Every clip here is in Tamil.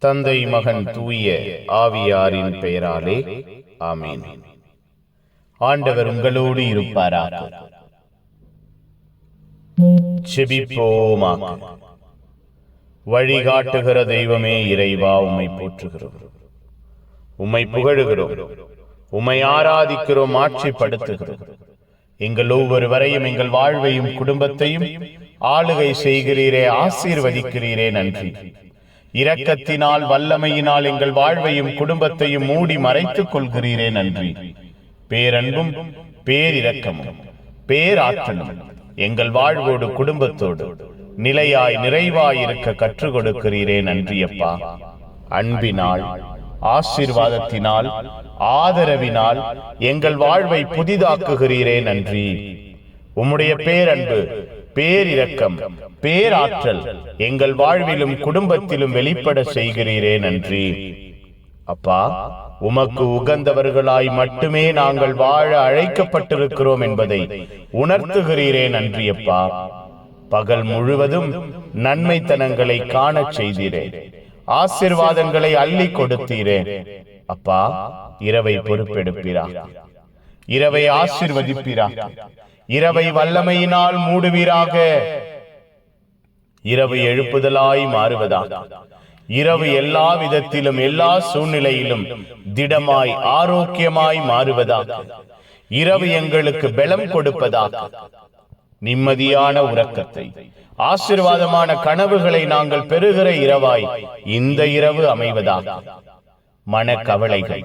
தந்தை மகன் தூய ஆவியாரின் பெயராலே ஆமென். ஆண்டவர் உங்களோடு இருப்பாராக. ஜெபிப்போமாக. வழிகாட்டுகிற தெய்வமே இறைவா, உம்மை போற்றுகிறோம், உம்மை புகழுகிறோம், உம்மை ஆராதிக்கிறோம், ஆட்சிப்படுத்துகிறோம். எங்கள் ஒவ்வொருவரையும், எங்கள் வாழ்வையும் குடும்பத்தையும் ஆளுகை செய்கிறீரே, ஆசீர்வதிக்கிறீரே, நன்றி. இரக்கத்தினால் வல்லமையினால் எங்கள் வாழ்வையும் குடும்பத்தையும் மூடி மறைத்துக் கொள்கிறீரே, நன்றி. பேரன்பும் பேரிரக்கமும் பேராற்றலும் எங்கள் வாழ்வோடு குடும்பத்தோடு நிலையாய் நிறைவாய் இருக்க கற்றுக் கொடுக்கிறீரே, நன்றியப்பா. அன்பினால், ஆசீர்வாதத்தினால், ஆதரவினால் எங்கள் வாழ்வை புதிதாக்குகிறீரே, நன்றி. உம்முடைய பேரன்பு, பேரிரக்கம், பேராற்றல் எங்கள் வாழ்விலும் குடும்பத்திலும் வெளிப்பட செய்கிறீரே, நன்றி. அப்பா, உமக்கு உகந்தவர்களாய் மட்டுமே நாங்கள் வாழ அழைக்கப்பட்டிருக்கிறோம் என்பதை உணர்த்துகிறீரே, நன்றியப்பா. பகல் முழுவதும் நன்மைத்தனங்களை காண செய்தீரே, ஆசீர்வாதங்களை அள்ளி கொடுத்தீரே. அப்பா, இரவை பொறுப்பெடுப்பீரா, இரவை ஆசீர்வதிப்பீரா, இரவை வல்லமையினால் மூடுவீராக. இரவு எழுப்புதலாய் மாறுவதாக, இரவு எல்லா விதத்திலும் எல்லா சூழ்நிலையிலும் திடமாய் ஆரோக்கியமாய் மாறுவதாக. இரவு எங்களுக்கு பலம் கொடுப்பதாக, நிம்மதியான உறக்கத்தை, ஆசீர்வாதமான கனவுகளை நாங்கள் பெறுகிற இரவாய் இந்த இரவு அமைவதாக. மனக்கவலைகள்,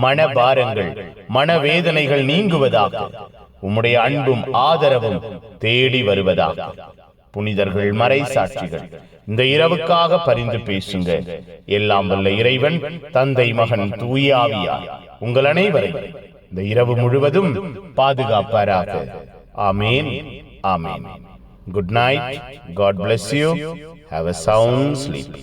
மனபாரங்கள், மனவேதனைகள் நீங்குவதாக. உம்முடைய அன்பும் ஆதரவும் தேடி வருவதாக. புனிதர்கள், மறை சாட்சிகள் இந்த இரவுக்காக பரிந்து பேசுங்க. எல்லாம் வல்ல இறைவன், தந்தை, மகன், தூய ஆவியார் உங்கள் அனைவரையும் இந்த இரவு முழுவதும் பாதுகாப்பாராக. ஆமேன், ஆமேன். Good night. God bless you. Have a sound sleep.